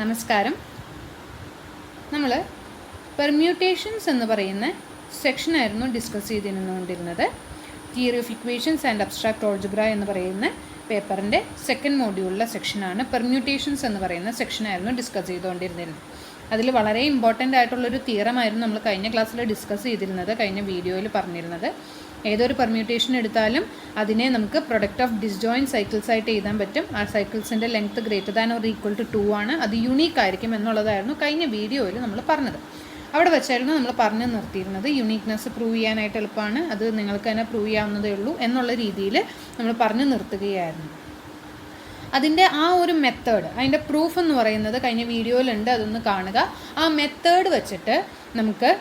നമസ്കാരം. നമ്മൾ പെർമ്യൂട്ടേഷൻസ് എന്ന് പറയുന്ന സെക്ഷനായിരുന്നു ഡിസ്കസ് ചെയ്തിരുന്നുകൊണ്ടിരുന്നത്. Theory of equations and abstract algebra എന്ന് പറയുന്ന പേപ്പറിൻ്റെ സെക്കൻഡ് മോഡ്യൂളിലെ സെക്ഷനാണ്. പെർമ്യൂട്ടേഷൻസ് എന്ന് പറയുന്ന സെക്ഷനായിരുന്നു ഡിസ്കസ് ചെയ്തുകൊണ്ടിരുന്നത്. അതിൽ വളരെ ഇമ്പോർട്ടൻ്റ് ആയിട്ടുള്ളൊരു തിയറമായിരുന്നു നമ്മൾ കഴിഞ്ഞ ക്ലാസ്സിൽ ഡിസ്കസ് ചെയ്തിരുന്നത്, കഴിഞ്ഞ വീഡിയോയിൽ പറഞ്ഞിരുന്നത്. ഏതൊരു പെർമ്യൂട്ടേഷൻ എടുത്താലും അതിനെ നമുക്ക് പ്രൊഡക്റ്റ് ഓഫ് ഡിസ്ജോയിൻറ്റ് സൈക്കിൾസ് ആയിട്ട് എഴുതാൻ പറ്റും. ആ സൈക്കിൾസിൻ്റെ length greater than or equal to 2 ആണ്. അത് യുണീക്ക് ആയിരിക്കും എന്നുള്ളതായിരുന്നു കഴിഞ്ഞ വീഡിയോയിൽ നമ്മൾ പറഞ്ഞത്. അവിടെ വെച്ചായിരുന്നു നമ്മൾ പറഞ്ഞു നിർത്തിയിരുന്നത്. യുണീക്നെസ് പ്രൂവ് ചെയ്യാനായിട്ട് എളുപ്പമാണ്, അത് നിങ്ങൾക്ക് തന്നെ പ്രൂവ് ചെയ്യാവുന്നതേ ഉള്ളൂ എന്നുള്ള രീതിയിൽ നമ്മൾ പറഞ്ഞു നിർത്തുകയായിരുന്നു. അതിൻ്റെ ആ ഒരു മെത്തേഡ്, അതിൻ്റെ പ്രൂഫ് എന്ന് പറയുന്നത് കഴിഞ്ഞ വീഡിയോയിലുണ്ട്, അതൊന്ന് കാണുക. ആ മെത്തേഡ് വെച്ചിട്ട് നമുക്ക്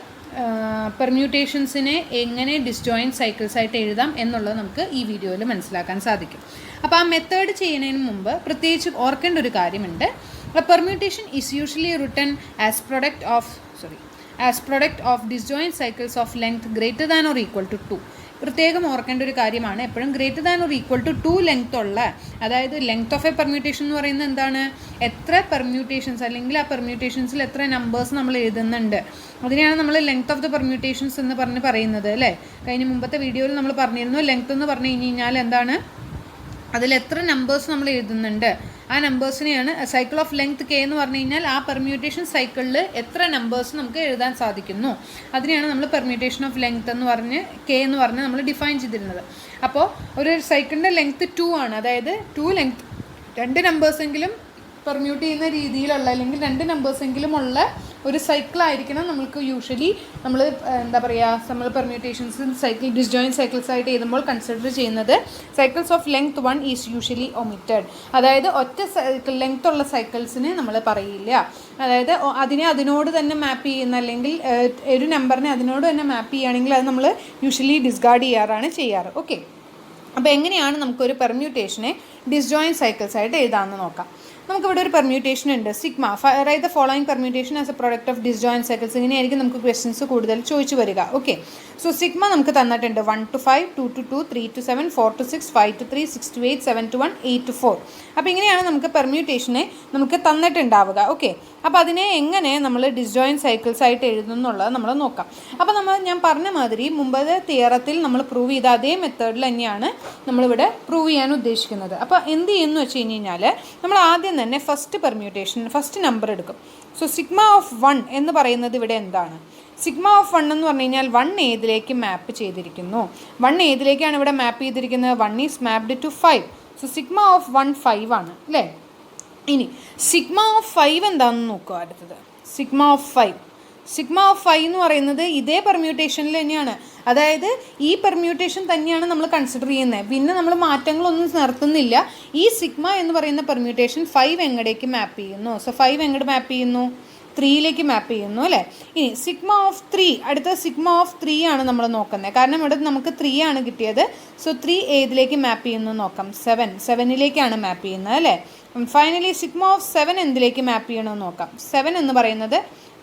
പെർമ്യൂട്ടേഷൻസിനെ എങ്ങനെ ഡിസ്ജോയിൻറ്റ് സൈക്കിൾസ് ആയിട്ട് എഴുതാം എന്നുള്ളത് നമുക്ക് ഈ വീഡിയോയിൽ മനസ്സിലാക്കാൻ സാധിക്കും. അപ്പോൾ ആ മെത്തേഡ് ചെയ്യുന്നതിന് മുമ്പ് പ്രത്യേകിച്ച് ഓർക്കേണ്ട ഒരു കാര്യമുണ്ട്. Permutation is usually written as product of disjoint cycles of length greater than or equal to 2. പ്രത്യേകം ഓർക്കേണ്ട ഒരു കാര്യമാണ്, എപ്പോഴും greater than or equal to 2 length ഉള്ള, അതായത് ലെങ്ത് ഓഫ് എ പെർമ്യൂട്ടേഷൻ എന്ന് പറയുന്നത് എന്താണ്, എത്ര പെർമ്യൂട്ടേഷൻസ് അല്ലെങ്കിൽ ആ പെർമ്യൂട്ടേഷൻസിൽ എത്ര നമ്പേഴ്സ് നമ്മൾ എഴുതുന്നുണ്ട്, അതിനെയാണ് നമ്മൾ ലെങ്ത് ഓഫ് ദ പെർമ്യൂട്ടേഷൻസ് എന്ന് പറയുന്നത് അല്ലേ. കഴിഞ്ഞ മുമ്പത്തെ വീഡിയോയിൽ നമ്മൾ പറഞ്ഞിരുന്നു, ലെങ്ത് എന്ന് പറഞ്ഞു കഴിഞ്ഞാൽ എന്താണ്, അതിൽ എത്ര നമ്പേഴ്സ് നമ്മൾ എഴുതുന്നുണ്ട്, ആ നമ്പേഴ്സിനെയാണ് സൈക്കിൾ ഓഫ് ലെങ്ത് കെ എന്ന് പറഞ്ഞു കഴിഞ്ഞാൽ ആ പെർമ്യൂട്ടേഷൻ സൈക്കിളിൽ എത്ര നമ്പേഴ്സ് നമുക്ക് എഴുതാൻ സാധിക്കുന്നു, അതിനെയാണ് നമ്മൾ പെർമ്യൂട്ടേഷൻ ഓഫ് ലെങ്ത് എന്ന് പറഞ്ഞ് കെ എന്ന് പറഞ്ഞ് നമ്മൾ ഡിഫൈൻ ചെയ്തിരുന്നത്. അപ്പോൾ ഒരു സൈക്കിളിൻ്റെ ലെങ്ത് 2 ആണ്, അതായത് 2 ലെങ്ത് 2 നമ്പേഴ്സെങ്കിലും പെർമ്യൂട്ട് ചെയ്യുന്ന രീതിയിലുള്ള അല്ലെങ്കിൽ 2 നമ്പേഴ്സെങ്കിലും ഉള്ള ഒരു സൈക്കിളായിരിക്കണം നമുക്ക് യൂഷ്വലി നമ്മൾ നമ്മൾ പെർമ്യൂട്ടേഷൻസ് സൈക്കിൾ ഡിസ്ജോയിൻറ്റ് സൈക്കിൾസ് ആയിട്ട് എഴുതുമ്പോൾ കൺസിഡർ ചെയ്യുന്നത്. Cycles of length 1 is usually omitted, അതായത് ഒറ്റ സൈക്കിൾ ലെങ്ത് ഉള്ള സൈക്കിൾസിന് നമ്മൾ പറയില്ല. അതായത് അതിനോട് തന്നെ മാപ്പ് ചെയ്യുന്ന അല്ലെങ്കിൽ ഒരു നമ്പറിനെ അതിനോട് തന്നെ മാപ്പ് ചെയ്യുകയാണെങ്കിൽ അത് നമ്മൾ യൂഷ്വലി ഡിസ്കാർഡ് ചെയ്യാറ്. ഓക്കെ, അപ്പോൾ എങ്ങനെയാണ് നമുക്കൊരു പെർമ്യൂട്ടേഷനെ ഡിസ്ജോയിൻറ്റ് സൈക്കിൾസ് ആയിട്ട് എഴുതാമെന്ന് നോക്കാം. നമുക്കിവിടെ ഒരു പെർമ്യൂട്ടേഷൻ ഉണ്ട്, sigma. Write the following permutation as A product of disjoint cycles. ഇങ്ങനെയായിരിക്കും നമുക്ക് ക്വസ്റ്റ്യൻസ് കൂടുതൽ ചോദിച്ചു വരിക. ഓക്കെ, സോ സിഗ്മ നമുക്ക് തന്നിട്ടുണ്ട് 1 to 5, 2 to 2, 3 to 7, 4 to 6, 5 to 3, 6 to 8, 7 to 1, 8 to 4. അപ്പോൾ ഇങ്ങനെയാണ് നമുക്ക് പെർമ്യൂട്ടേഷനെ നമുക്ക് തന്നിട്ടുണ്ടാവുക. ഓക്കെ, അപ്പോൾ അതിനെ എങ്ങനെ നമ്മൾ ഡിസ്ജോയിൻറ്റ് സൈക്കിൾസ് ആയിട്ട് എഴുതുന്നുള്ളത് നമ്മൾ നോക്കാം. അപ്പോൾ ഞാൻ പറഞ്ഞ മാതിരി മുമ്പത്തെ തിയറത്തിൽ നമ്മൾ പ്രൂവ് ചെയ്ത അതേ മെത്തേഡിൽ തന്നെയാണ് നമ്മളിവിടെ പ്രൂവ് ചെയ്യാൻ ഉദ്ദേശിക്കുന്നത്. അപ്പോൾ എന്ത് ചെയ്യുമെന്ന് വെച്ച് കഴിഞ്ഞാൽ നമ്മൾ ആദ്യം തന്നെ ഫസ്റ്റ് നമ്പർ എടുക്കും. സോ സിഗ്മ ഓഫ് 1 എന്ന് പറയുന്നത് ഇവിടെ എന്താണ്, സിഗ്മ ഓഫ് 1 എന്ന് പറഞ്ഞു കഴിഞ്ഞാൽ 1 ഏതിലേക്ക് മാപ്പ് ചെയ്തിരിക്കുന്നു, 1 ഏതിലേക്കാണ് ഇവിടെ മാപ്പ് ചെയ്തിരിക്കുന്നത്, 1 is mapped to 5. So sigma of 1 5 ആണ് അല്ലേ. ഇനി സിഗ്മ ഓഫ് 5 എന്താണെന്ന് നോക്കുക. അടുത്തത് സിഗ്മ ഓഫ് 5 എന്ന് പറയുന്നത് ഇതേ പെർമ്യൂട്ടേഷനിൽ തന്നെയാണ്, അതായത് ഈ പെർമ്യൂട്ടേഷൻ തന്നെയാണ് നമ്മൾ കൺസിഡർ ചെയ്യുന്നത്, പിന്നെ നമ്മൾ മാറ്റങ്ങളൊന്നും നടത്തുന്നില്ല. ഈ സിഗ്മ എന്ന് പറയുന്ന പെർമ്യൂട്ടേഷൻ 5 എങ്ങടേക്ക് മാപ്പ് ചെയ്യുന്നു. സോ 5 എങ്ങോട്ട് മാപ്പ് ചെയ്യുന്നു, 3ലേക്ക് മാപ്പ് ചെയ്യുന്നു അല്ലേ. ഇനി സിഗ്മ ഓഫ് 3, അടുത്ത സിഗ്മ ഓഫ് 3 ആണ് നമ്മൾ നോക്കുന്നത്, കാരണം ഇവിടെ നമുക്ക് 3 ആണ് കിട്ടിയത്. സോ 3 ഏതിലേക്ക് മാപ്പ് ചെയ്യുന്നു നോക്കാം, 7ലേക്കാണ് മാപ്പ് ചെയ്യുന്നത് അല്ലേ. ഫൈനലി സിഗ്മ ഓഫ് 7 എന്തിലേക്ക് മാപ്പ് ചെയ്യണമെന്ന് നോക്കാം. 7 എന്ന് പറയുന്നത്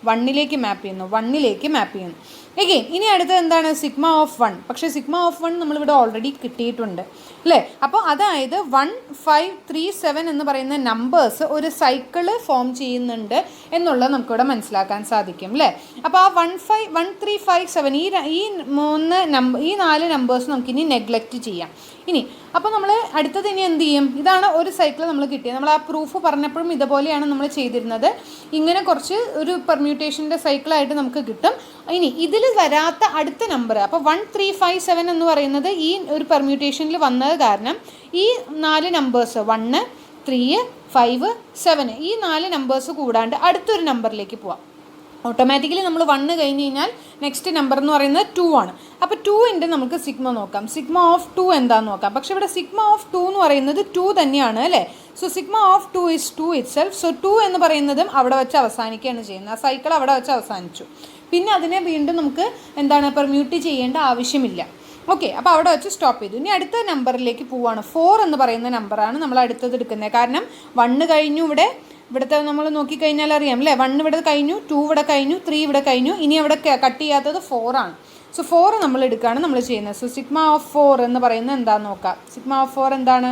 1ലേക്ക് മാപ്പ് ചെയ്യുന്നു. എഗെയിൻ ഇനി അടുത്തത് എന്താണ്, സിഗ്മ ഓഫ് 1. പക്ഷേ സിഗ്മ ഓഫ് 1 നമ്മളിവിടെ ഓൾറെഡി കിട്ടിയിട്ടുണ്ട് അല്ലേ. അപ്പോൾ അതായത് 1, 5, 3, 7 എന്ന് പറയുന്ന നമ്പേഴ്സ് ഒരു സൈക്കിള് ഫോം ചെയ്യുന്നുണ്ട് എന്നുള്ളത് നമുക്കിവിടെ മനസ്സിലാക്കാൻ സാധിക്കും അല്ലേ. അപ്പോൾ ആ 1, 3, 5, 7 ഈ 4 നമ്പേഴ്സ് നമുക്കിനി നെഗ്ലക്റ്റ് ചെയ്യാം. ഇനി അപ്പോൾ നമ്മൾ അടുത്തത് ഇനി എന്ത് ചെയ്യും, ഇതാണ് ഒരു സൈക്കിൾ നമ്മൾ കിട്ടിയത്. നമ്മൾ ആ പ്രൂഫ് പറഞ്ഞപ്പോഴും ഇതുപോലെയാണ് നമ്മൾ ചെയ്തിരുന്നത്. ഇങ്ങനെ കുറച്ച് ഒരു പെർമ്യൂട്ടേഷൻ്റെ സൈക്കിളായിട്ട് നമുക്ക് കിട്ടും. ഇനി ഇതിൽ വരാത്ത അടുത്ത നമ്പർ, അപ്പോൾ 1, 3, 5, 7 എന്ന് പറയുന്നത് ഈ ഒരു പെർമ്യൂട്ടേഷനിൽ വന്നത് കാരണം ഈ 4 നമ്പേഴ്സ് 1, 3, 5, 7 ഈ 4 നമ്പേഴ്സ് കൂടാണ്ട് അടുത്തൊരു നമ്പറിലേക്ക് പോവാം. ഓട്ടോമാറ്റിക്കലി നമ്മൾ 1 കഴിഞ്ഞ് കഴിഞ്ഞാൽ നെക്സ്റ്റ് നമ്പർ എന്ന് പറയുന്നത് 2 ആണ്. അപ്പോൾ 2ൻ്റെ നമുക്ക് സിഗ്മ നോക്കാം. സിഗ്മ ഓഫ് 2 എന്താണെന്ന് നോക്കാം. പക്ഷേ ഇവിടെ സിഗ്മ ഓഫ് 2 എന്ന് പറയുന്നത് 2 തന്നെയാണ് അല്ലേ. So sigma of 2 is 2 itself. So 2 എന്ന് പറയുന്നതും അവിടെ വെച്ച് അവസാനിക്കുകയാണ് ചെയ്യുന്നത്, ആ സൈക്കിൾ അവിടെ വെച്ച് അവസാനിച്ചു. പിന്നെ അതിനെ വീണ്ടും നമുക്ക് പെർമ്യൂട്ട് ചെയ്യേണ്ട ആവശ്യമില്ല. ഓക്കെ, അപ്പോൾ അവിടെ വെച്ച് സ്റ്റോപ്പ് ചെയ്തു. ഇനി അടുത്ത നമ്പറിലേക്ക് പോവുകയാണ്. 4 എന്ന് പറയുന്ന നമ്പറാണ് നമ്മൾ അടുത്തത് എടുക്കുന്നത്. കാരണം 1 കഴിഞ്ഞു, ഇവിടുത്തെ നമ്മൾ നോക്കിക്കഴിഞ്ഞാൽ അറിയാം അല്ലേ. 1 ഇവിടെ കഴിഞ്ഞു, 2 ഇവിടെ കഴിഞ്ഞു, 3 ഇവിടെ കഴിഞ്ഞു, ഇനി അവിടെ കട്ട് ചെയ്യാത്തത് 4 ആണ്. സോ 4 നമ്മൾ എടുക്കുകയാണ് നമ്മൾ ചെയ്യുന്നത്. സോ സിഗ്മ ഓഫ് 4 എന്ന് പറയുന്നത് എന്താണെന്ന് നോക്കാം. സിഗ്മ ഓഫ് 4 എന്താണ്,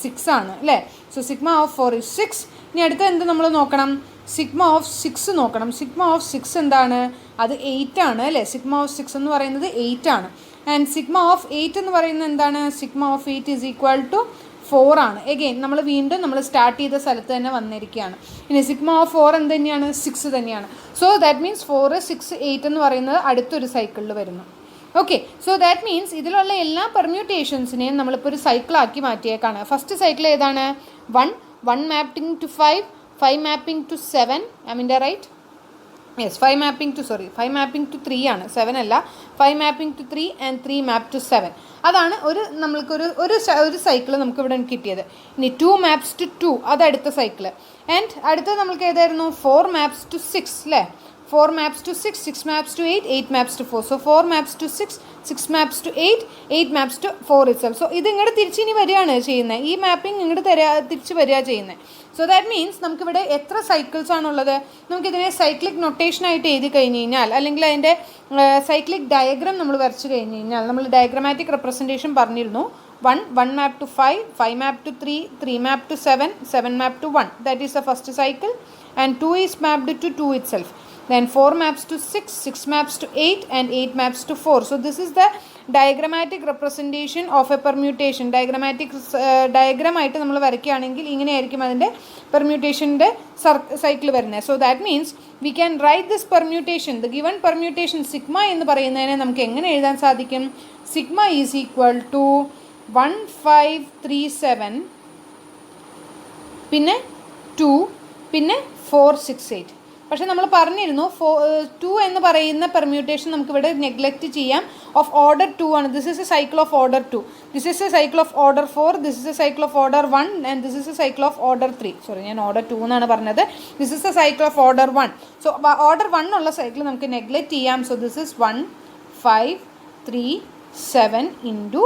6 ആണ് അല്ലേ. So sigma of 4 is 6. ഇനി അടുത്ത എന്ത് നമ്മൾ നോക്കണം, സിഗ്മ ഓഫ് 6 നോക്കണം. സിഗ്മ ഓഫ് 6 എന്താണ്? അത് 8 ആണ് അല്ലേ? സിഗ്മ ഓഫ് 6 എന്ന് പറയുന്നത് 8 ആണ്. ആൻഡ് സിഗ്മ ഓഫ് 8 എന്ന് പറയുന്നത് എന്താണ്? Sigma of 8 is equal to 4 ആണ്. എഗെയിൻ നമ്മൾ വീണ്ടും നമ്മൾ സ്റ്റാർട്ട് ചെയ്ത സ്ഥലത്ത് തന്നെ വന്നിരിക്കുകയാണ്. ഇനി സിഗ്മ ഓഫ് 4 എന്ത് തന്നെയാണ്? 6 തന്നെയാണ്. സോ ദാറ്റ് മീൻസ് 4, 6, 8 എന്ന് പറയുന്നത് അടുത്തൊരു സൈക്കിളിൽ വരുന്നു. ഓക്കെ, സോ ദാറ്റ് മീൻസ് ഇതിലുള്ള എല്ലാ പെർമ്യൂട്ടേഷൻസിനെയും നമ്മളിപ്പോൾ ഒരു സൈക്കിളാക്കി മാറ്റിയേക്കാണ്. ഫസ്റ്റ് സൈക്കിൾ ഏതാണ്? 1 mapping to 5, 5 mapping to 7, I mean right, yes 5 mapping to 3 ആണ്, 7 അല്ല. 5 mapping to 3 and 3 map to 7. അതാണ് ഒരു സൈക്കിൾ നമുക്ക് ഇവിടെ കിട്ടിയത്. ഇനി 2 മാപ്സ് ടു 2 അത് അടുത്ത സൈക്കിൾ. ആൻഡ് അടുത്തത് നമുക്ക് ഏതായിരുന്നു? 4 മാപ്സ് ടു 6 അല്ലേ? 4 maps to 6, 6 maps to 8, 8 maps to 4. So 4 maps to 6, 6 maps to 8, 8 maps to 4 itself. So ഇത് ഇങ്ങോട്ട് തിരിച്ച് ഇനി വരികയാണ് ചെയ്യുന്നത്. ഈ മാപ്പിംഗ് ഇങ്ങോട്ട് തിരിച്ച് വരിക ചെയ്യുന്നത്. സോ ദാറ്റ് മീൻസ് നമുക്കിവിടെ എത്ര സൈക്കിൾസ് ആണുള്ളത്? നമുക്കിതിനെ സൈക്ലിക് നൊട്ടേഷനായിട്ട് എഴുതി കഴിഞ്ഞ് കഴിഞ്ഞാൽ, അല്ലെങ്കിൽ അതിൻ്റെ സൈക്ലിക് ഡയഗ്രാം നമ്മൾ വരച്ച് കഴിഞ്ഞ് കഴിഞ്ഞാൽ, നമ്മൾ ഡയഗ്രമാറ്റിക് റെപ്രസെൻറ്റേഷൻ പറഞ്ഞിരുന്നു. 1 map to 5, 5 map to 3, 3 map to 7, 7 map to 1. That is the first cycle. And 2 is mapped to 2 itself. Then 4 maps to 6, 6 maps to 8, and 8 maps to 4. So this is the diagrammatic representation of a permutation. Diagrammatic diagram ആയിട്ട് നമ്മൾ വരയ്ക്കുകയാണെങ്കിൽ ഇങ്ങനെയായിരിക്കും അതിൻ്റെ പെർമ്യൂട്ടേഷൻ്റെ cycle വരുന്നത്. So that means we can write this permutation, the given permutation sigma എന്ന് പറയുന്നതിനെ നമുക്ക് എങ്ങനെ എഴുതാൻ സാധിക്കും? സിഗ്മ ഈസ് ഈക്വൽ ടു 1537 പിന്നെ 2 പിന്നെ 468. പക്ഷേ നമ്മൾ പറഞ്ഞിരുന്നു 2 എന്ന് പറയുന്ന പെർമ്യൂട്ടേഷൻ നമുക്കിവിടെ നെഗ്ലക്റ്റ് ചെയ്യാം. ഓഫ് ഓർഡർ 2 ആണ്. This is A cycle of order 2, this is A cycle of order 4, this is A cycle of order 1, and this is A cycle of order 3. Sorry, ഞാൻ ഓർഡർ 2 എന്നാണ് പറഞ്ഞത്. This is A cycle of order 1. So order 1 ഉള്ള cycle നമുക്ക് neglect ചെയ്യാം. So this is 1, 5, 3, 7 into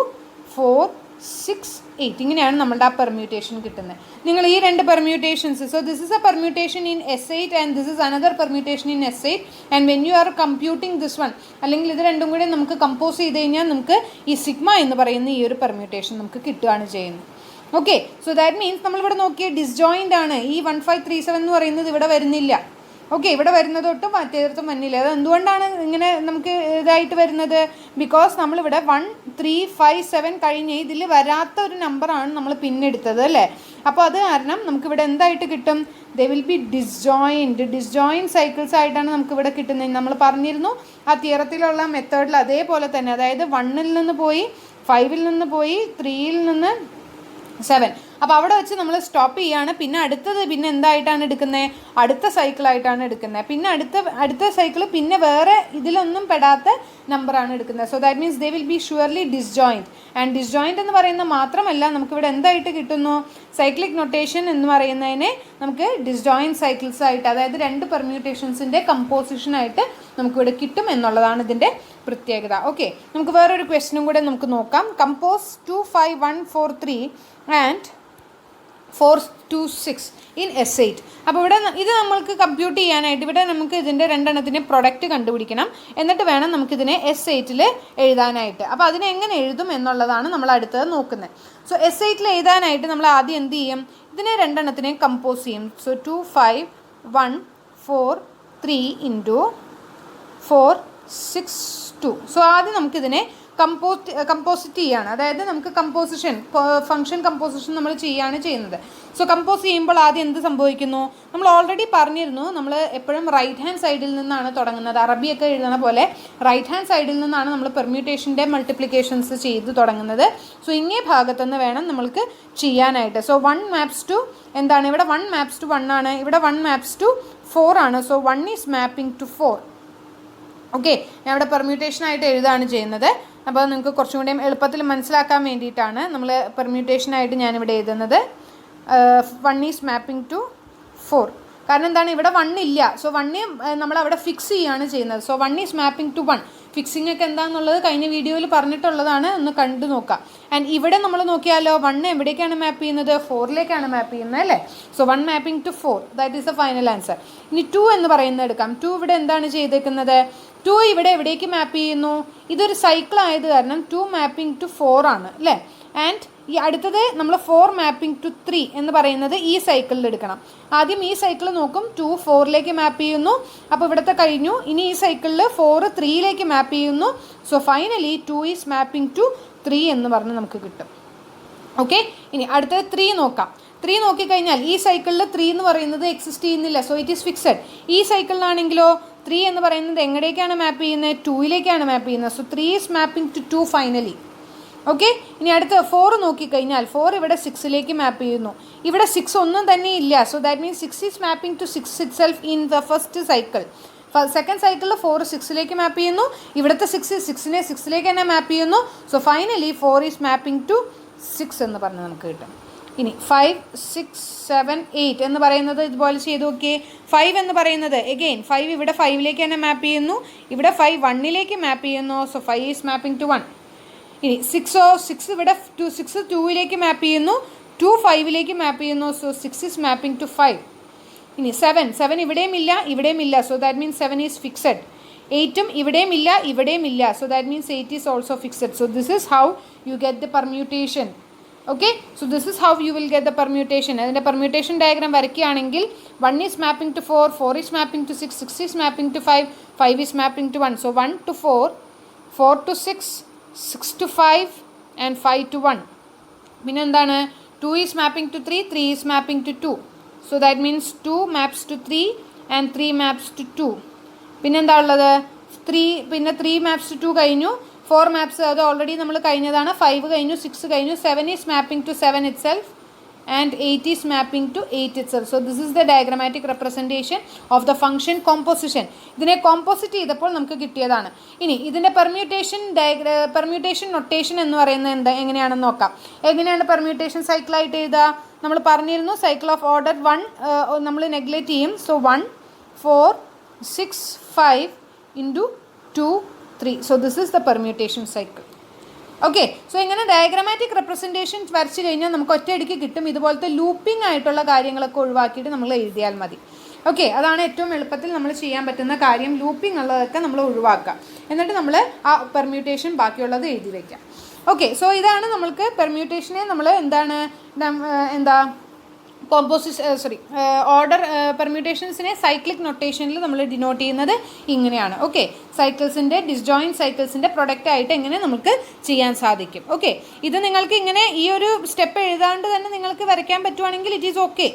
4, 6, 8. ഇങ്ങനെയാണ് നമ്മളുടെ ആ permutation കിട്ടുന്നത്. നിങ്ങൾ ഈ രണ്ട് permutations, so this is A permutation in S8 and this is another permutation in S8. And when you are computing this one, അല്ലെങ്കിൽ ഇത് രണ്ടും കൂടി നമുക്ക് കമ്പോസ് ചെയ്ത് കഴിഞ്ഞാൽ നമുക്ക് ഈ സിഗ്മ എന്ന് പറയുന്ന ഈ ഒരു പെർമ്യൂട്ടേഷൻ നമുക്ക് കിട്ടുകയാണ് ചെയ്യുന്നത്. ഓക്കെ, സോ ദാറ്റ് മീൻസ് നമ്മളിവിടെ നോക്കിയ ഡിസ്ജോയിൻ്റ് ആണ്. ഈ 1537 എന്ന് പറയുന്നത് ഇവിടെ വരുന്നില്ല. ഓക്കെ, ഇവിടെ വരുന്നതൊട്ടും മറ്റേടത്തും വന്നില്ല. അത് എന്തുകൊണ്ടാണ് ഇങ്ങനെ നമുക്ക് ഇതായിട്ട് വരുന്നത്? ബിക്കോസ് നമ്മളിവിടെ 1, 3, 5, 7 കഴിഞ്ഞ് ഇതിൽ വരാത്ത ഒരു നമ്പറാണ് നമ്മൾ പിന്നെടുത്തത് അല്ലേ? അപ്പോൾ അത് കാരണം നമുക്കിവിടെ എന്തായിട്ട് കിട്ടും? They will be disjoint cycles ആയിട്ടാണ് നമുക്കിവിടെ കിട്ടുന്നത്. നമ്മൾ പറഞ്ഞിരുന്നു ആ തിയറത്തിലുള്ള മെത്തേഡിൽ അതേപോലെ തന്നെ, അതായത് 1-ൽ നിന്ന് പോയി 5-ൽ നിന്ന് പോയി 3-ൽ നിന്ന് 7. അപ്പോൾ അവിടെ വെച്ച് നമ്മൾ സ്റ്റോപ്പ് ചെയ്യുകയാണ്. പിന്നെ അടുത്തത് പിന്നെ എന്തായിട്ടാണ് എടുക്കുന്നത്? അടുത്ത സൈക്കിളായിട്ടാണ് എടുക്കുന്നത്. പിന്നെ അടുത്ത സൈക്കിൾ പിന്നെ വേറെ ഇതിലൊന്നും പെടാത്ത നമ്പറാണ് എടുക്കുന്നത്. So that means they will be surely disjoint. And disjoint എന്ന് പറയുന്നത് മാത്രമല്ല, നമുക്കിവിടെ എന്തായിട്ട് കിട്ടുന്നു? സൈക്ലിക് നൊട്ടേഷൻ എന്ന് പറയുന്നതിനെ നമുക്ക് ഡിസ്ജോയിൻറ്റ് സൈക്കിൾസ് ആയിട്ട്, അതായത് രണ്ട് പെർമ്യൂട്ടേഷൻസിൻ്റെ കമ്പോസിഷനായിട്ട് നമുക്കിവിടെ കിട്ടും എന്നുള്ളതാണ് ഇതിൻ്റെ പ്രത്യേകത. ഓക്കെ, നമുക്ക് വേറൊരു ക്വസ്റ്റ്യനും കൂടെ നമുക്ക് നോക്കാം. Compose 2, 5, 1, 4, 3 and 4, 2, 6 in S8. അപ്പോൾ ഇവിടെ ഇത് നമ്മൾക്ക് കമ്പ്യൂട്ട് ചെയ്യാനായിട്ട് ഇവിടെ നമുക്ക് ഇതിൻ്റെ രണ്ടെണ്ണത്തിൻ്റെ പ്രൊഡക്റ്റ് കണ്ടുപിടിക്കണം. എന്നിട്ട് വേണം നമുക്കിതിനെ S8-ൽ എഴുതാനായിട്ട്. അപ്പോൾ അതിനെ എങ്ങനെ എഴുതും എന്നുള്ളതാണ് നമ്മൾ അടുത്തത് നോക്കുന്നത്. സോ S8-ൽ എഴുതാനായിട്ട് നമ്മൾ ആദ്യം എന്ത് ചെയ്യും? ഇതിനെ രണ്ടെണ്ണത്തിനെ കമ്പോസ് ചെയ്യും. So 2, 5, 1, 4, 3 into 4, 6, 2. സോ ആദ്യം നമുക്കിതിനെ കമ്പോസിറ്റ് ചെയ്യാണ്. അതായത് നമുക്ക് ഫംഗ്ഷൻ കമ്പോസിഷൻ നമ്മൾ ചെയ്യുന്നത്. സോ കമ്പോസ് ചെയ്യുമ്പോൾ ആദ്യം എന്ത് സംഭവിക്കുന്നു? നമ്മൾ ഓൾറെഡി പറഞ്ഞിരുന്നു, നമ്മൾ എപ്പോഴും റൈറ്റ് ഹാൻഡ് സൈഡിൽ നിന്നാണ് തുടങ്ങുന്നത്. അറബിയൊക്കെ എഴുതുന്ന പോലെ റൈറ്റ് ഹാൻഡ് സൈഡിൽ നിന്നാണ് നമ്മൾ പെർമ്യൂട്ടേഷൻ്റെ മൾട്ടിപ്ലിക്കേഷൻസ് ചെയ്ത് തുടങ്ങുന്നത്. സോ ഇങ്ങേ ഭാഗത്തുനിന്ന് വേണം നമ്മൾക്ക് ചെയ്യാനായിട്ട്. സോ 1 maps to എന്താണ്? ഇവിടെ 1 maps to 1 ആണ്, ഇവിടെ 1 maps to 4 ആണ്. So 1 is mapping to 4. Okay, ഞാൻ ഇവിടെ പെർമ്യൂട്ടേഷനായിട്ട് എഴുതുകയാണ് ചെയ്യുന്നത്. അപ്പോൾ നിങ്ങൾക്ക് കുറച്ചും കൂടി എളുപ്പത്തിൽ മനസ്സിലാക്കാൻ വേണ്ടിയിട്ടാണ് നമ്മൾ പെർമ്യൂട്ടേഷനായിട്ട് ഞാനിവിടെ എഴുതുന്നത്. 1 ഈസ് മാപ്പിംഗ് ടു 4. കാരണം എന്താണ്? ഇവിടെ 1 ഇല്ല. സോ 1 നമ്മളവിടെ ഫിക്സ് ചെയ്യുകയാണ് ചെയ്യുന്നത്. So 1 is mapping to 1. Fixing ഒക്കെ എന്താണെന്നുള്ളത് കഴിഞ്ഞ വീഡിയോയിൽ പറഞ്ഞിട്ടുള്ളതാണ്, ഒന്ന് കണ്ടു നോക്കാം. ആൻഡ് ഇവിടെ നമ്മൾ നോക്കിയാലോ 1 എവിടേക്കാണ് മാപ്പ് ചെയ്യുന്നത്? 4-ലേക്കാണ് മാപ്പ് ചെയ്യുന്നത് അല്ലേ? So 1 mapping to 4, that is the final answer. ഇനി 2 എന്ന് പറയുന്നത് എടുക്കാം. 2 ഇവിടെ എന്താണ് ചെയ്തേക്കുന്നത്? 2 ഇവിടെ എവിടേക്ക് മാപ്പ് ചെയ്യുന്നു? ഇതൊരു സൈക്കിൾ ആയത് കാരണം 2 മാപ്പിംഗ് ടു 4 ആണ് അല്ലേ? ആൻഡ് ഈ അടുത്തത് നമ്മൾ 4 മാപ്പിംഗ് ടു 3 എന്ന് പറയുന്നത് ഈ സൈക്കിളിൽ എടുക്കണം. ആദ്യം ഈ സൈക്കിൾ നോക്കും, 2 4ലേക്ക് മാപ്പ് ചെയ്യുന്നു, അപ്പോൾ ഇവിടുത്തെ കഴിഞ്ഞു. ഇനി ഈ സൈക്കിളിൽ 4 3ലേക്ക് മാപ്പ് ചെയ്യുന്നു. So finally 2 is mapping to 3 എന്ന് പറഞ്ഞ് നമുക്ക് കിട്ടും. ഓക്കെ, ഇനി അടുത്തത് 3 നോക്കാം. 3 നോക്കിക്കഴിഞ്ഞാൽ ഈ സൈക്കിളിൽ 3 എന്ന് പറയുന്നത് എക്സിസ്റ്റ് ചെയ്യുന്നില്ല, സോ ഇറ്റ് ഈസ് ഫിക്സഡ്. ഈ സൈക്കിളിലാണെങ്കിലോ 3 എന്ന് പറയുന്നത് എങ്ങടേക്കാണ് മാപ്പ് ചെയ്യുന്നത്? 2ലേക്കാണ് മാപ്പ് ചെയ്യുന്നത്. So 3 is mapping to 2 finally. Okay, ഇനി അടുത്ത 4 നോക്കിക്കഴിഞ്ഞാൽ 4 ഇവിടെ 6ലേക്ക് മാപ്പ് ചെയ്യുന്നു. ഇവിടെ 6 ഒന്നും തന്നെ ഇല്ല, so that means 6 is mapping to 6 itself in the first cycle. Second സൈക്കിളിൽ 4 6ലേക്ക് മാപ്പ് ചെയ്യുന്നു, ഇവിടുത്തെ 6നെ 6ലേക്ക് തന്നെ മാപ്പ് ചെയ്യുന്നു. So finally 4 is mapping to 6 എന്ന് പറഞ്ഞ് നമുക്ക് കിട്ടും. ഇനി 5 6 7 8 എന്ന് പറയുന്നത് ഇതുപോലെ ചെയ്ത് നോക്കിയേ. 5 എന്ന് പറയുന്നത് എഗെയിൻ 5 ഇവിടെ 5ലേക്ക് തന്നെ മാപ്പ് ചെയ്യുന്നു, ഇവിടെ 5 1ലേക്ക് മാപ്പ് ചെയ്യുന്നു. So 5 is mapping to 1. ഇനി 6 ഇവിടെ 6 2ലേക്ക് മാപ്പ് ചെയ്യുന്നു, 2 5ലേക്ക് മാപ്പ് ചെയ്യുന്നു. So 6 is mapping to 5. ഇനി 7 ഇവിടെയും ഇല്ല, ഇവിടെയും ഇല്ല. So that means 7 is fixed. 8ഉം ഇവിടെയും ഇല്ല, ഇവിടെയും ഇല്ല. So that means 8 is also fixed. So this is how you get the permutation. Okay, so this is how you will get the permutation. അതിൻ്റെ പെർമ്യൂട്ടേഷൻ ഡയഗ്രാം വരയ്ക്കുകയാണെങ്കിൽ 1 is mapping to 4, 4 is mapping to 6, 6 is mapping to 5, 5 is mapping to 1. So 1 to 4, 4 to 6, 6 to 5 and 5 to 1. പിന്നെ എന്താണ്? 2 is mapping to 3, 3 is mapping to 2. So that means 2 maps to 3 and 3 maps to 2. പിന്നെന്താ ഉള്ളത്? 3 maps to 2 കഴിഞ്ഞു. 4 maps അത് already നമ്മൾ കഴിഞ്ഞതാണ്. 5 കഴിഞ്ഞു, 6 കഴിഞ്ഞു. 7 is mapping to 7 itself and 8 is mapping to 8 itself. So this is the diagrammatic representation of the function composition. ഇതിനെ composite ചെയ്തപ്പോൾ നമുക്ക് കിട്ടിയതാണ്. ഇനി ഇതിൻ്റെ പെർമ്യൂട്ടേഷൻ നൊട്ടേഷൻ എന്ന് പറയുന്നത് എങ്ങനെയാണെന്ന് നോക്കാം. എങ്ങനെയാണ് പെർമ്യൂട്ടേഷൻ സൈക്കിളായിട്ട് എഴുതുക? നമ്മൾ പറഞ്ഞിരുന്നു സൈക്കിൾ ഓഫ് ഓർഡർ 1 നമ്മൾ നെഗ്ലക്റ്റ് ചെയ്യും. So 1 4 6 5 into 2 3. So this is the permutation cycle. Okay, so ഇങ്ങനെ ഡയഗ്രമാറ്റിക് റെപ്രസെൻറ്റേഷൻ വരച്ച് കഴിഞ്ഞാൽ നമുക്ക് ഒറ്റയടിക്ക് കിട്ടും. ഇതുപോലത്തെ ലൂപ്പിംഗ് ആയിട്ടുള്ള കാര്യങ്ങളൊക്കെ ഒഴിവാക്കിയിട്ട് നമ്മൾ എഴുതിയാൽ മതി. ഓക്കെ, അതാണ് ഏറ്റവും എളുപ്പത്തിൽ നമ്മൾ ചെയ്യാൻ പറ്റുന്ന കാര്യം. ലൂപ്പിംഗ് ഉള്ളതൊക്കെ നമ്മൾ ഒഴിവാക്കുക, എന്നിട്ട് നമ്മൾ ആ പെർമ്യൂട്ടേഷൻ ബാക്കിയുള്ളത് എഴുതി വയ്ക്കാം. ഓക്കെ, സോ ഇതാണ് നമ്മൾക്ക് പെർമ്യൂട്ടേഷനെ നമ്മൾ ഓർഡർ പെർമ്യൂട്ടേഷൻസിനെ സൈക്ലിക് നൊട്ടേഷനിൽ നമ്മൾ ഡിനോട്ട് ചെയ്യുന്നത് ഇങ്ങനെയാണ്. ഓക്കെ, സൈക്കിൾസിൻ്റെ ഡിസ്ജോയിൻറ്റ് സൈക്കിൾസിൻ്റെ പ്രൊഡക്റ്റ് ആയിട്ട് എങ്ങനെ നമുക്ക് ചെയ്യാൻ സാധിക്കും. ഓക്കെ, ഇത് നിങ്ങൾക്ക് ഇങ്ങനെ ഈ ഒരു സ്റ്റെപ്പ് എഴുതാണ്ട് തന്നെ നിങ്ങൾക്ക് വരയ്ക്കാൻ പറ്റുവാണെങ്കിൽ ഇറ്റ് ഈസ് ഓക്കെ.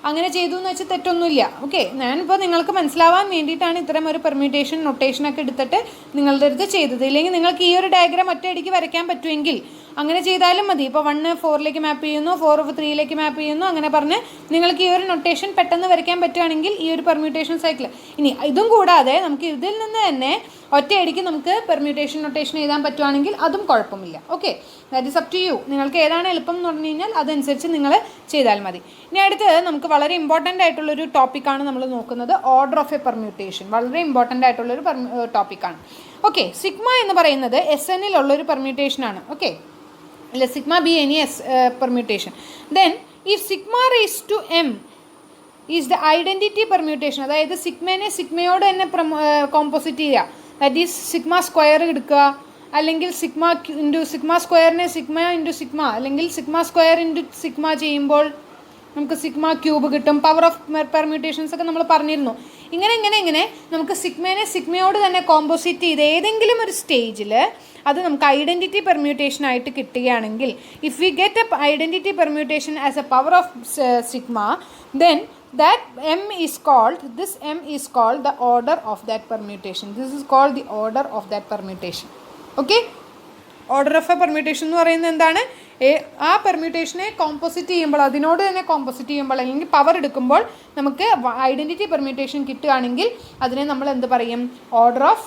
അങ്ങനെ ചെയ്തു എന്ന് വെച്ചാൽ തെറ്റൊന്നുമില്ല. ഓക്കെ, ഞാനിപ്പോൾ നിങ്ങൾക്ക് മനസ്സിലാവാൻ വേണ്ടിയിട്ടാണ് ഇത്തരം ഒരു പെർമ്യൂട്ടേഷൻ നൊട്ടേഷനൊക്കെ എടുത്തിട്ട് നിങ്ങളുടെ അടുത്ത് ചെയ്തത്. ഇല്ലെങ്കിൽ നിങ്ങൾക്ക് ഈ ഒരു ഡയഗ്രാം ഒറ്റയടിക്ക് വരയ്ക്കാൻ പറ്റുമെങ്കിൽ അങ്ങനെ ചെയ്താലും മതി. ഇപ്പോൾ 1 4ലേക്ക് മാപ്പ് ചെയ്യുന്നു, 4 3ലേക്ക് മാപ്പ് ചെയ്യുന്നു, അങ്ങനെ പറഞ്ഞ് നിങ്ങൾക്ക് ഈ ഒരു നൊട്ടേഷൻ പെട്ടെന്ന് വരയ്ക്കാൻ പറ്റുകയാണെങ്കിൽ ഈ ഒരു പെർമ്യൂട്ടേഷൻ സൈക്കിൾ. ഇനി ഇതും കൂടാതെ നമുക്ക് ഇതിൽ നിന്ന് തന്നെ ഒറ്റയടിക്ക് നമുക്ക് പെർമ്യൂട്ടേഷൻ നൊട്ടേഷൻ എഴുതാൻ പറ്റുവാണെങ്കിൽ അതും കുഴപ്പമില്ല. Okay, that is up to you. നിങ്ങൾക്ക് ഏതാണ് എളുപ്പം എന്ന് പറഞ്ഞു കഴിഞ്ഞാൽ അതനുസരിച്ച് നിങ്ങൾ ചെയ്താൽ മതി. ഇനി അടുത്ത് നമുക്ക് വളരെ ഇമ്പോർട്ടൻ്റ് ആയിട്ടുള്ളൊരു ടോപ്പിക്കാണ് നമ്മൾ നോക്കുന്നത്, ഓർഡർ ഓഫ് എ പെർമ്യൂട്ടേഷൻ. വളരെ ഇമ്പോർട്ടൻ്റ് ആയിട്ടുള്ളൊരു ടോപ്പിക്കാണ്. ഓക്കെ, സിഗ്മ എന്ന് പറയുന്നത് SNലുള്ളൊരു പെർമ്യൂട്ടേഷനാണ്. ഓക്കെ, അല്ല sigma be any permutation. Then if sigma raise to m is the identity permutation. അതായത് സിഗ്മയോട് തന്നെ കോമ്പോസിറ്റ് ചെയ്യുക. ദാറ്റ് ഈസ് സിഗ്മ സ്ക്വയർ എടുക്കുക, അല്ലെങ്കിൽ സിഗ്മ ഇൻറ്റു സിഗ്മ സ്ക്വയറിനെ സിഗ്മ ഇൻറ്റു സിഗ്മ, അല്ലെങ്കിൽ സിഗ്മ സ്ക്വയർ ഇൻറ്റു സിഗ്മ ചെയ്യുമ്പോൾ നമുക്ക് സിഗ്മ ക്യൂബ് കിട്ടും. പവർ ഓഫ് പെർമ്യൂട്ടേഷൻസ് ഒക്കെ നമ്മൾ പറഞ്ഞിരുന്നു. ഇങ്ങനെ നമുക്ക് സിഗ്മയോട് തന്നെ കോമ്പോസിറ്റ് ചെയ്ത് ഏതെങ്കിലും ഒരു സ്റ്റേജിൽ അത് നമുക്ക് ഐഡൻറ്റിറ്റി പെർമ്യൂട്ടേഷൻ ആയിട്ട് കിട്ടുകയാണെങ്കിൽ, if we get A identity permutation as A power of sigma, then that m is called the order of that permutation. This is called the order of that permutation. Okay, order of a permutation എന്ന് പറയുന്നത് എന്താണ്? ആ പെർമ്യൂട്ടേഷനെ composite ചെയ്യുമ്പോൾ, അതിനോട് തന്നെ composite ചെയ്യുമ്പോൾ, അല്ലെങ്കിൽ power എടുക്കുമ്പോൾ നമുക്ക് ഐഡൻറ്റിറ്റി പെർമ്യൂട്ടേഷൻ കിട്ടുകയാണെങ്കിൽ അതിനെ നമ്മൾ എന്ത് പറയും? ഓർഡർ ഓഫ്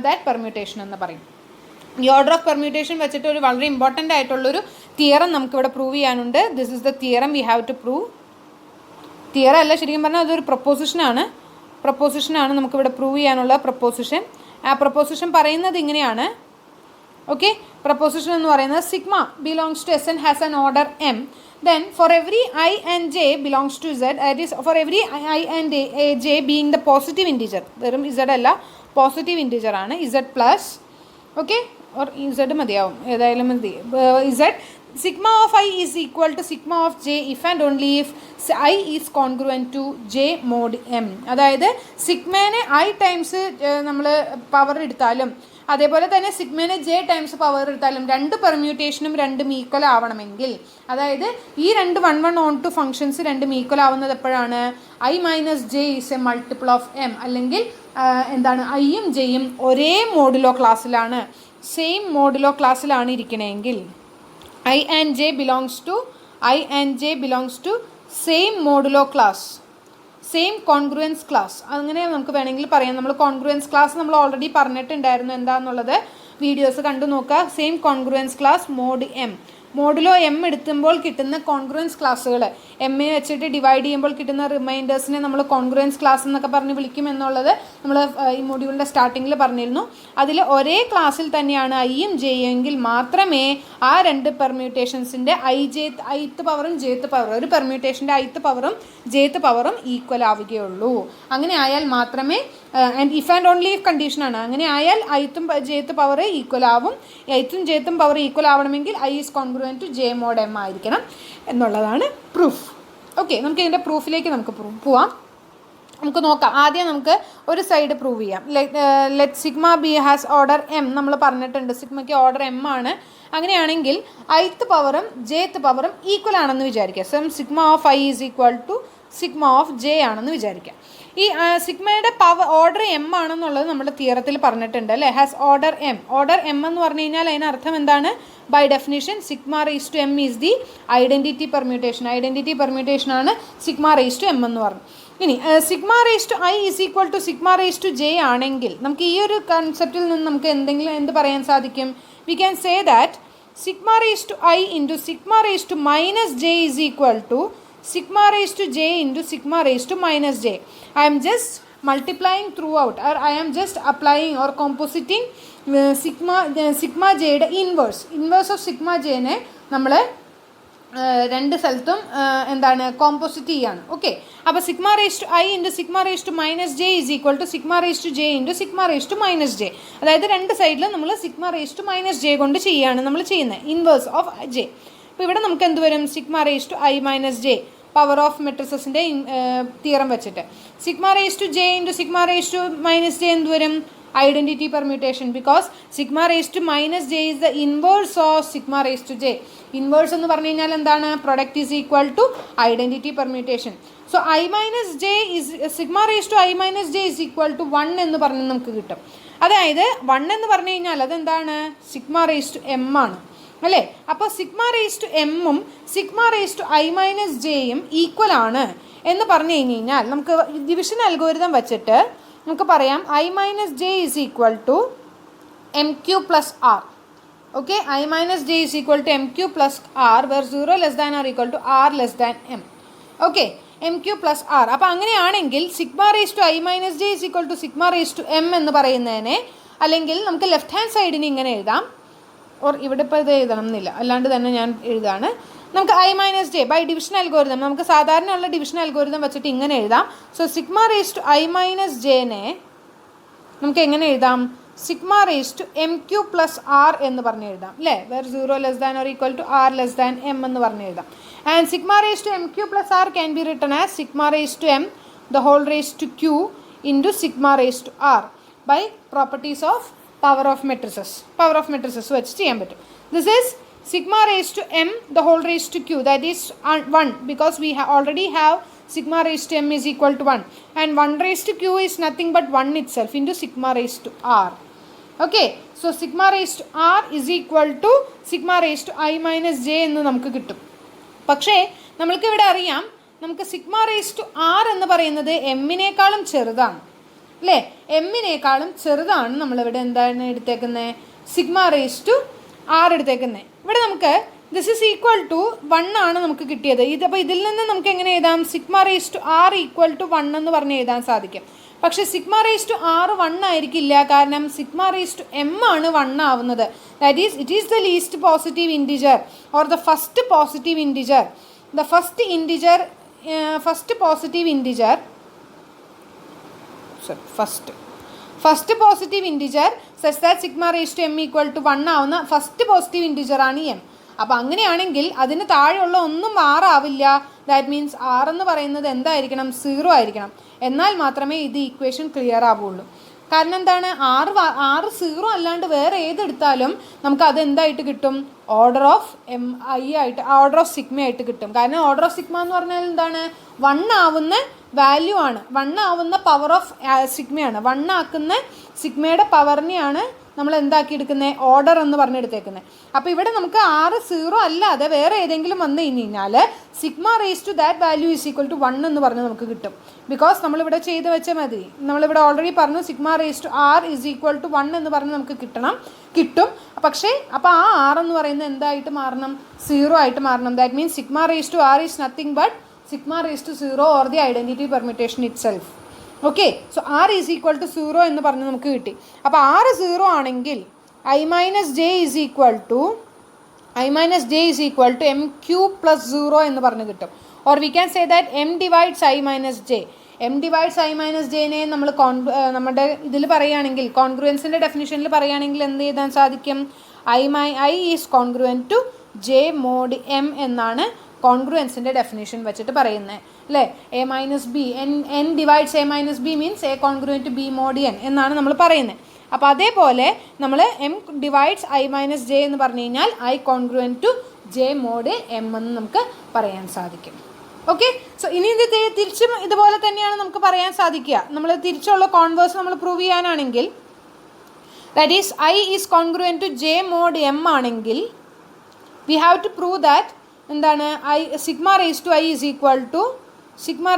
ദാറ്റ് പെർമ്യൂട്ടേഷൻ എന്ന് പറയും. ഈ ഓർഡർ ഓഫ് പെർമ്യൂട്ടേഷൻ വെച്ചിട്ട് ഒരു വളരെ ഇമ്പോർട്ടൻ്റ് ആയിട്ടുള്ളൊരു തിയറം നമുക്കിവിടെ പ്രൂവ് ചെയ്യാനുണ്ട്. This is the theorem we have to prove. Theorem അല്ല, ശരിക്കും പറഞ്ഞാൽ അതൊരു പ്രൊപ്പോസിഷനാണ് നമുക്കിവിടെ പ്രൂവ് ചെയ്യാനുള്ള പ്രൊപ്പോസിഷൻ. ആ പ്രൊപ്പോസിഷൻ പറയുന്നത് ഇങ്ങനെയാണ്. ഓക്കെ, പ്രൊപ്പോസിഷൻ എന്ന് പറയുന്നത് sigma belongs to SN has an order m. Then for every I and j belongs to z, that is for every I and j being the positive integer, വെറും z അല്ല, positive integer ആണ്, z plus, okay, or z മതിയാവും, ഏതായാലും മതി, z sigma of I is equal to sigma of j if and only if I is congruent to j mod m. അതായത് സിഗ്മേനെ I times നമ്മൾ power എടുത്താലും അതേപോലെ തന്നെ സിഗ്മേനെ J times power എടുത്താലും രണ്ട് പെർമ്യൂട്ടേഷനും രണ്ടും ഈക്വൽ ആവണമെങ്കിൽ, അതായത് ഈ രണ്ട് 1 on 2 ഫംഗ്ഷൻസ് രണ്ടും ഈക്വൽ ആവുന്നത് എപ്പോഴാണ്? I minus J is a multiple of M, അല്ലെങ്കിൽ എന്താണ്, ഐയും ജെയും ഒരേ മോഡുലോ ക്ലാസ്സിലാണ്, സെയിം മോഡുലോ ക്ലാസ്സിലാണ് ഇരിക്കണമെങ്കിൽ, I and j belongs to same modulo class, same congruence class, അങ്ങനെ നമുക്ക് വേണമെങ്കിൽ പറയാം. നമ്മൾ കോൺഗ്രുവൻസ് ക്ലാസ് നമ്മൾ ഓൾറെഡി പറഞ്ഞിട്ടുണ്ടായിരുന്നു എന്താണെന്നുള്ളത്, വീഡിയോസ് കണ്ടു നോക്കുക. Same congruence class mod M, modulo M എടുക്കുമ്പോൾ കിട്ടുന്ന കോൺഗ്രുവൻസ് ക്ലാസ്സുകൾ, എം എ വെച്ചിട്ട് ഡിവൈഡ് ചെയ്യുമ്പോൾ കിട്ടുന്ന റിമൈൻഡേഴ്സിനെ നമ്മൾ കോൺഗ്രുവൻസ് ക്ലാസ് എന്നൊക്കെ പറഞ്ഞ് വിളിക്കും എന്നുള്ളത് നമ്മൾ ഈ മൊഡ്യൂളിൻ്റെ സ്റ്റാർട്ടിങ്ങിൽ പറഞ്ഞിരുന്നു. അതിൽ ഒരേ ക്ലാസ്സിൽ തന്നെയാണ് ഐയും ജെയും എങ്കിൽ മാത്രമേ ആ രണ്ട് പെർമ്യൂട്ടേഷൻസിൻ്റെ ഐത്ത് പവറും ജെത്ത് പവറും, ഒരു പെർമ്യൂട്ടേഷൻ്റെ ഐത്ത് പവറും ജെത്ത് പവറും ഈക്വൽ ആവുകയുള്ളൂ. അങ്ങനെ ആയാൽ മാത്രമേ, and if and only if കണ്ടീഷനാണ്, അങ്ങനെ ആയാൽ ഐത്തും ജെത്ത് പവർ ഈക്വൽ ആവും. ഐത്തും ജെത്തും പവർ ഈക്വൽ ആവണമെങ്കിൽ I is congruent to J mod M ആയിരിക്കണം എന്നുള്ളതാണ് പ്രൂഫ്. ഓക്കെ, നമുക്ക് ഇതിൻ്റെ പ്രൂഫിലേക്ക് നമുക്ക് പോവാം. നമുക്ക് നോക്കാം. ആദ്യം നമുക്ക് ഒരു സൈഡ് പ്രൂവ് ചെയ്യാം. Let sigma B has order M, നമ്മൾ പറഞ്ഞിട്ടുണ്ട് സിഗ്മയ്ക്ക് ഓർഡർ എം ആണ്. അങ്ങനെയാണെങ്കിൽ ഐത്ത് പവറും ജെത്ത് പവറും ഈക്വൽ ആണെന്ന് വിചാരിക്കുക. Sigma of I is equal to sigma of J ആണെന്ന് വിചാരിക്കാം. ഈ സിഗ്മയുടെ പവർ ഓർഡർ എം ആണെന്നുള്ളത് നമ്മുടെ തിയറത്തിൽ പറഞ്ഞിട്ടുണ്ട് അല്ലേ. Has order M. Order M എന്ന് പറഞ്ഞു കഴിഞ്ഞാൽ അതിനർത്ഥം എന്താണ്? By definition sigma raise to M is the identity permutation. Identity permutation ആണ് സിഗ്മ റേസ് ടു എം എന്ന് പറഞ്ഞു. ഇനി sigma raise to I is equal to sigma raise to J ആണെങ്കിൽ നമുക്ക് ഈ ഒരു കൺസെപ്റ്റിൽ നിന്ന് നമുക്ക് എന്ത് പറയാൻ സാധിക്കും? We can say that sigma raise to I into sigma raise to minus J is equal to sigma raised to j into sigma raised to minus j. I am just multiplying throughout, or I am just applying or compositing sigma j യുടെ inverse of sigma ജെനെ നമ്മൾ രണ്ട് സ്ഥലത്തും എന്താണ് composite ചെയ്യാണ്. Okay, അപ്പോൾ sigma raise to I into sigma raise to minus J is equal to sigma raise to J into sigma raise to minus J. അതായത് രണ്ട് സൈഡിലും നമ്മൾ sigma raise to minus J കൊണ്ട് ചെയ്യുകയാണ് നമ്മൾ ചെയ്യുന്നത്, ഇൻവേഴ്സ് ഓഫ് ജെ. അപ്പോൾ ഇവിടെ നമുക്ക് എന്ത് വരും? Sigma raise to I minus J, power of മെട്രിസസിൻ്റെ തിയറം വെച്ചിട്ട്. Sigma raise to J into sigma raise to minus J എന്ത് വരും? Identity permutation, because sigma raise to minus J is the inverse of sigma raise to J. Inverse എന്ന് പറഞ്ഞു കഴിഞ്ഞാൽ എന്താണ്? Product is equal to identity permutation. So I minus J is sigma raise to I minus J is equal to 1 എന്ന് പറഞ്ഞ് നമുക്ക് കിട്ടും. അതായത് 1 എന്ന് പറഞ്ഞു കഴിഞ്ഞാൽ അതെന്താണ്? സിഗ്മ റേസ് ടു എം ആണ് അല്ലേ. അപ്പോൾ സിഗ്മ റേസ് ടു എമ്മും sigma raise to I minus ജെയും ഈക്വൽ ആണ് എന്ന് പറഞ്ഞു കഴിഞ്ഞാൽ നമുക്ക് ഡിവിഷൻ അൽഗോരിതം വെച്ചിട്ട് നമുക്ക് പറയാം I minus J is equal to M Q plus R. Okay, I minus J is equal to M Q plus R where 0 less than R equal to R less than M. Okay, M Q plus R. അപ്പോൾ അങ്ങനെയാണെങ്കിൽ sigma raise to I minus J is equal to sigma raise to M എന്ന് പറയുന്നതിനെ, അല്ലെങ്കിൽ നമുക്ക് left hand സൈഡിന് ഇങ്ങനെ എഴുതാം, or ഇവിടെ ഇപ്പോൾ ഇത് എഴുതണം എന്നില്ല, അല്ലാണ്ട് തന്നെ ഞാൻ എഴുതാണ്. നമുക്ക് I minus J by division algorithm, നമുക്ക് സാധാരണയുള്ള ഡിവിഷൻ അൽഗോരിതം വെച്ചിട്ട് ഇങ്ങനെ എഴുതാം. So sigma raise to I minus ജെനെ നമുക്ക് എങ്ങനെ എഴുതാം? Sigma raise to M Q plus R എന്ന് പറഞ്ഞ് എഴുതാം അല്ലേ. Where 0 less than or equal to R less than M എന്ന് പറഞ്ഞ് എഴുതാം. And sigma raise to M Q plus R can be written as sigma raise to M the whole raise to Q into sigma raise to R by properties of power of matrices വെച്ച് ചെയ്യാൻ പറ്റും. This is sigma raised to m the whole raised to q, that is 1, because we already have sigma raised to m is equal to 1, and 1 raised to q is nothing but 1 itself into sigma raised to r. Okay, so sigma raised to r is equal to sigma raised to i minus j എന്ന് നമുക്ക് കിട്ടും. പക്ഷേ നമ്മൾക്ക് ഇവിടെ അറിയാം, നമുക്ക് sigma raise to R എന്ന് പറയുന്നത് എമ്മിനേക്കാളും ചെറുതാണ് അല്ലേ. എമ്മിനേക്കാളും ചെറുതാണ് നമ്മളിവിടെ എന്താണ് എടുത്തേക്കുന്നത്? സിഗ്മ റേസ് ടു ആർ എടുത്തേക്കുന്നത്. ഇവിടെ നമുക്ക് ദിസ് ഈസ് ഈക്വൽ ടു 1 ആണ് നമുക്ക് കിട്ടിയത്. അപ്പോൾ ഇതിൽ നിന്ന് നമുക്ക് എങ്ങനെ എഴുതാം? Sigma raise to R equal to 1 എന്ന് പറഞ്ഞ് എഴുതാൻ സാധിക്കും. പക്ഷേ സിഗ്മ റേസ് ടു ആർ 1 ആയിരിക്കില്ല, കാരണം സിഗ്മ റേസ് ടു എം ആണ് 1 ആവുന്നത്. That is it is the least positive integer or the first positive integer. The first positive integer such that sigma raise to M equal to 1 ആവുന്ന first positive integer ആണ് M. അപ്പോൾ അങ്ങനെയാണെങ്കിൽ അതിന് താഴെയുള്ള ഒന്നും 6 ആവില്ല. ദാറ്റ് മീൻസ് 6 എന്ന് പറയുന്നത് എന്തായിരിക്കണം? 0 ആയിരിക്കണം. എന്നാൽ മാത്രമേ ഇത് ഈക്വേഷൻ ക്ലിയർ ആവുള്ളൂ. കാരണം എന്താണ്? 6 0 അല്ലാണ്ട് വേറെ ഏതെടുത്താലും നമുക്ക് അത് എന്തായിട്ട് കിട്ടും? ഓർഡർ ഓഫ് MI ആയിട്ട്, ഓർഡർ ഓഫ് സിഗ്മ ആയിട്ട് കിട്ടും. കാരണം ഓർഡർ ഓഫ് സിഗ്മ എന്ന് പറഞ്ഞാൽ എന്താണ്? 1 ആവുന്ന വാല്യൂ ആണ്, 1 ആവുന്ന പവർ ഓഫ് സിഗ്മയാണ്. 1 ആക്കുന്ന സിഗ്മയുടെ പവറിനെയാണ് നമ്മൾ എന്താക്കി എടുക്കുന്നത്? ഓർഡർ എന്ന് പറഞ്ഞെടുത്തേക്കുന്നത്. അപ്പോൾ ഇവിടെ നമുക്ക് 6 0 അല്ലാതെ വേറെ ഏതെങ്കിലും വന്നു കഴിഞ്ഞാൽ sigma raise to that value is equal to 1 എന്ന് പറഞ്ഞ് നമുക്ക് കിട്ടും. ബിക്കോസ് നമ്മളിവിടെ ചെയ്ത് വെച്ചാൽ മതി. നമ്മളിവിടെ ഓൾറെഡി പറഞ്ഞു sigma raise to R is equal to 1 എന്ന് പറഞ്ഞ് നമുക്ക് കിട്ടും. പക്ഷേ അപ്പോൾ ആ R എന്ന് പറയുന്നത് എന്തായിട്ട് മാറണം? 0 ആയിട്ട് മാറണം. That means sigma raise to R is nothing but sigma raise to 0 or the identity permutation itself. Okay, so R is equal to 0 എന്ന് പറഞ്ഞ് നമുക്ക് കിട്ടി. അപ്പോൾ R 0 ആണെങ്കിൽ I minus J is equal to M cube plus 0 എന്ന് പറഞ്ഞ് കിട്ടും. Or we can say that M divides I minus J. M divides I minus ജെനെ നമ്മൾ നമ്മുടെ ഇതിൽ പറയുകയാണെങ്കിൽ, കോൺഗ്രുവൻസിൻ്റെ ഡെഫിനിഷനിൽ പറയുകയാണെങ്കിൽ എന്ത് ചെയ്താൻ സാധിക്കും? I is congruent to J mod M എന്നാണ് കോൺഗ്രുവൻസിൻ്റെ ഡെഫിനിഷൻ വെച്ചിട്ട് പറയുന്നത് അല്ലേ? A minus B, N divides A minus B means A congruent to B mod N എന്നാണ് നമ്മൾ പറയുന്നത്. അപ്പോൾ അതേപോലെ നമ്മൾ M divides I minus J എന്ന് പറഞ്ഞു കഴിഞ്ഞാൽ I congruent to J mod M എന്ന് നമുക്ക് പറയാൻ സാധിക്കും. ഓക്കെ, സോ ഇനി ഇത് തിരിച്ചും ഇതുപോലെ തന്നെയാണ് നമുക്ക് പറയാൻ സാധിക്കുക. നമ്മൾ തിരിച്ചുള്ള കോൺവേഴ്സ് നമ്മൾ പ്രൂവ് ചെയ്യാനാണെങ്കിൽ, that is I is congruent to J mod M ആണെങ്കിൽ we have to prove that എന്താണ്? Sigma raise to I is equal to sigma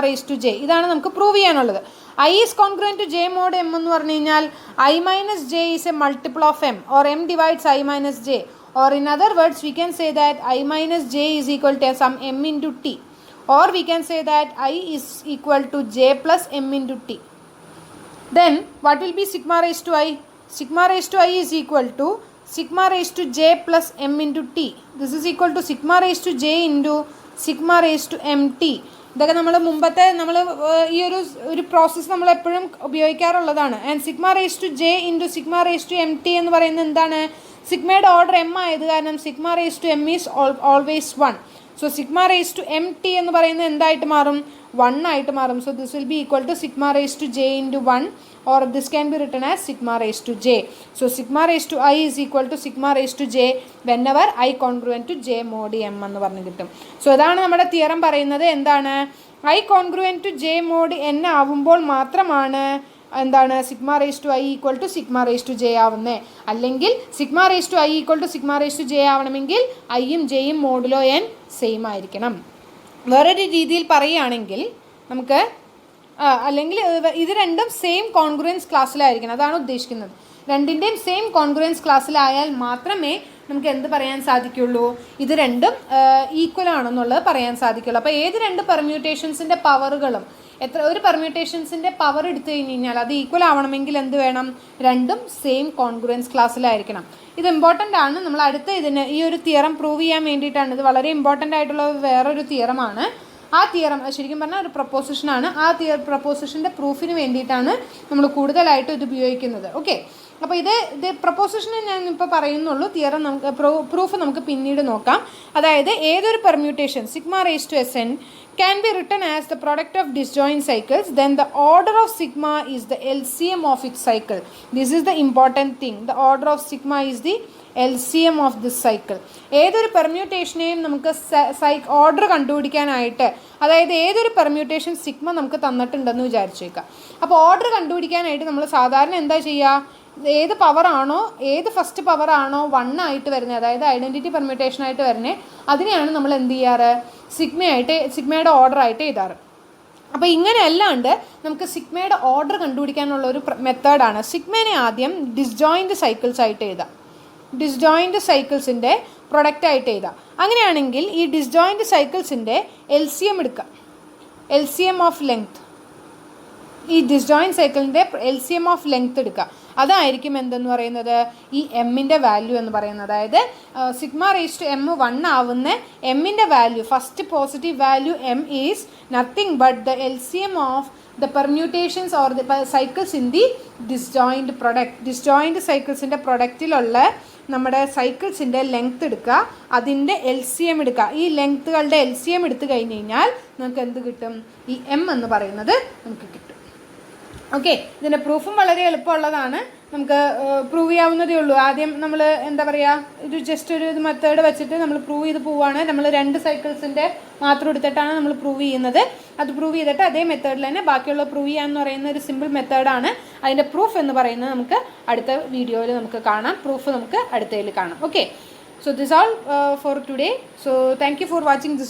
raise to J. ഇതാണ് നമുക്ക് പ്രൂവ് ചെയ്യാനുള്ളത്. I is congruent to J mod M എന്ന് പറഞ്ഞു കഴിഞ്ഞാൽ I minus J is a multiple of M or M divides I minus J. Or in other words, we can say that I minus j is equal to some m into t. Or we can say that I is equal to j plus m into t. Then what will be sigma raised to I? Sigma raised to I is equal to sigma raised to j plus m into t. This is equal to sigma raised to j into sigma raised to mt. ഇതൊക്കെ നമ്മൾ മുമ്പത്തെ ഈ ഒരു process നമ്മൾ എപ്പോഴും ഉപയോഗിക്കാറുള്ളതാണ്. And sigma raise to J into sigma raise to M T എന്ന് പറയുന്നത് എന്താണ്? സിഗ്മയുടെ ഓർഡർ എം ആയത് കാരണം sigma raise to M is always 1. So sigma raise to M T എന്ന് പറയുന്നത് എന്തായിട്ട് മാറും? 1 ആയിട്ട് മാറും. So this will be equal to sigma raise to J into 1 or this can be written as sigma raised to j. So sigma raised to I is equal to sigma raised to j whenever I congruent to j mod m എന്ന് പറഞ്ഞു കിട്ടും. So ഇതാണ് നമ്മുടെ theorem പറയുന്നത്. എന്താണ്? I congruent to j mod n ആവുമ്പോൾ മാത്രമാണ് എന്താണ് sigma raise to I equal to sigma raise to J ആവുന്നത്. അല്ലെങ്കിൽ sigma raise to I equal to sigma raise to J ആവണമെങ്കിൽ ഐയും ജെയും മോഡുലോ n സെയിം ആയിരിക്കണം. വേറൊരു രീതിയിൽ പറയുകയാണെങ്കിൽ നമുക്ക് അല്ലെങ്കിൽ ഇത് രണ്ടും സെയിം കോൺഗ്രുവൻസ് ക്ലാസ്സിലായിരിക്കണം. അതാണ് ഉദ്ദേശിക്കുന്നത്. രണ്ടിൻ്റെയും സെയിം കോൺഗ്രുവൻസ് ക്ലാസ്സിലായാൽ മാത്രമേ നമുക്ക് എന്ത് പറയാൻ സാധിക്കുള്ളൂ? ഇത് രണ്ടും ഈക്വൽ ആണെന്നുള്ളത് പറയാൻ സാധിക്കുള്ളൂ. അപ്പോൾ ഏത് രണ്ട് പെർമ്യൂട്ടേഷൻസിൻ്റെ പവറുകളും ഒരു പെർമ്യൂട്ടേഷൻസിൻ്റെ പവർ എടുത്തു കഴിഞ്ഞാൽ അത് ഈക്വൽ ആവണമെങ്കിൽ എന്ത് വേണം? രണ്ടും സെയിം കോൺഗ്രുവൻസ് ക്ലാസ്സിലായിരിക്കണം. ഇത് ഇമ്പോർട്ടൻ്റ് ആണ്. നമ്മൾ അടുത്ത ഈ ഒരു തിയറം പ്രൂവ് ചെയ്യാൻ വേണ്ടിയിട്ടാണ്. ഇത് വളരെ ഇമ്പോർട്ടൻ്റ് ആയിട്ടുള്ള വേറൊരു തിയറമാണ്. ആ തിയറം ശരിക്കും പറഞ്ഞാൽ ഒരു പ്രപ്പോസിഷനാണ്. ആ പ്രപ്പോസിഷൻ്റെ പ്രൂഫിന് വേണ്ടിയിട്ടാണ് നമ്മൾ കൂടുതലായിട്ട് ഇത് ഉപയോഗിക്കുന്നത്. ഓക്കെ, അപ്പോൾ ഇത് പ്രപ്പോസിഷൻ ഞാൻ ഇപ്പോൾ പറയുന്നുള്ളൂ. തിയറം നമുക്ക് പ്രൂഫ് നമുക്ക് പിന്നീട് നോക്കാം. അതായത് ഏതൊരു permutation sigma raise to S N can be written as the product of disjoint cycles, then the order of sigma is the LCM of its cycle. This is the important thing. The order of sigma is the LCM of this cycle. ഏതൊരു പെർമ്യൂട്ടേഷനെയും നമുക്ക് order കണ്ടുപിടിക്കാനായിട്ട്, അതായത് ഏതൊരു permutation sigma നമുക്ക് തന്നിട്ടുണ്ടെന്ന് വിചാരിച്ചേക്കാം. അപ്പോൾ order കണ്ടുപിടിക്കാനായിട്ട് നമ്മൾ സാധാരണ എന്താ ചെയ്യുക? ഏത് പവറാണോ, ഏത് ഫസ്റ്റ് പവറാണോ 1 ആയിട്ട് വരുന്നത്, അതായത് ഐഡൻറ്റിറ്റി പെർമ്യൂട്ടേഷനായിട്ട് വരുന്നത്, അതിനെയാണ് നമ്മൾ എന്ത് ചെയ്യാറ്? സിഗ്മയുടെ ഓർഡർ ആയിട്ട് എഴുതാറ്. അപ്പോൾ ഇങ്ങനെ അല്ലാണ്ട് നമുക്ക് സിഗ്മയുടെ ഓർഡർ കണ്ടുപിടിക്കാനുള്ള ഒരു മെത്തേഡാണ്. സിഗ്മേനെ ആദ്യം ഡിസ്ജോയിൻറ്റ് സൈക്കിൾസ് ആയിട്ട് എഴുതാം. ഡിസ്ജോയിൻറ്റ് സൈക്കിൾസിൻ്റെ പ്രൊഡക്റ്റ് ആയിട്ട് എഴുതാം. അങ്ങനെയാണെങ്കിൽ ഈ ഡിസ്ജോയിൻറ്റ് സൈക്കിൾസിൻ്റെ LCM എടുക്കാം. LCM ഓഫ് ലെങ്ത്, ഈ ഡിസ്ജോയിൻറ്റ് സൈക്കിളിൻ്റെ LCM ഓഫ് ലെങ്ത് എടുക്കുക. അതായിരിക്കും എന്തെന്ന് പറയുന്നത്? ഈ എമ്മിൻ്റെ വാല്യൂ എന്ന് പറയുന്നത്. അതായത് സിഗ്മ റേസ് ടു എം 1 ആവുന്ന എമ്മിൻ്റെ value, first positive value M is nothing but the LCM of the permutations or the cycles in the disjoint product. Disjoint സൈക്കിൾസിൻ്റെ പ്രൊഡക്റ്റിലുള്ള നമ്മുടെ സൈക്കിൾസിൻ്റെ ലെങ്ത് എടുക്കുക, അതിൻ്റെ LCM എടുക്കുക. ഈ ലെങ്ത്തുകളുടെ LCM എടുത്തു കഴിഞ്ഞ് കഴിഞ്ഞാൽ നമുക്ക് എന്ത് കിട്ടും? ഈ M എന്ന് പറയുന്നത് നമുക്ക് കിട്ടും. ഓക്കെ, ഇതിൻ്റെ പ്രൂഫും വളരെ എളുപ്പമുള്ളതാണ്, നമുക്ക് പ്രൂവ് ചെയ്യാവുന്നതേ ഉള്ളൂ. ആദ്യം നമ്മൾ എന്താ പറയുക, ഇത് ജസ്റ്റ് ഒരു മെത്തേഡ് വെച്ചിട്ട് നമ്മൾ പ്രൂവ് ചെയ്ത് പോവുകയാണ്. നമ്മൾ 2 സൈക്കിൾസിൻ്റെ മാത്രം എടുത്തിട്ടാണ് നമ്മൾ പ്രൂവ് ചെയ്യുന്നത്. അത് പ്രൂവ് ചെയ്തിട്ട് അതേ മെത്തേഡിൽ തന്നെ ബാക്കിയുള്ള പ്രൂവ് ചെയ്യാമെന്ന് പറയുന്ന ഒരു സിമ്പിൾ മെത്തേഡാണ്. അതിൻ്റെ പ്രൂഫ് എന്ന് പറയുന്നത് നമുക്ക് അടുത്ത വീഡിയോയിൽ നമുക്ക് കാണാം. പ്രൂഫ് നമുക്ക് അടുത്തതിൽ കാണാം. Okay, so this all for today. So thank you for watching this.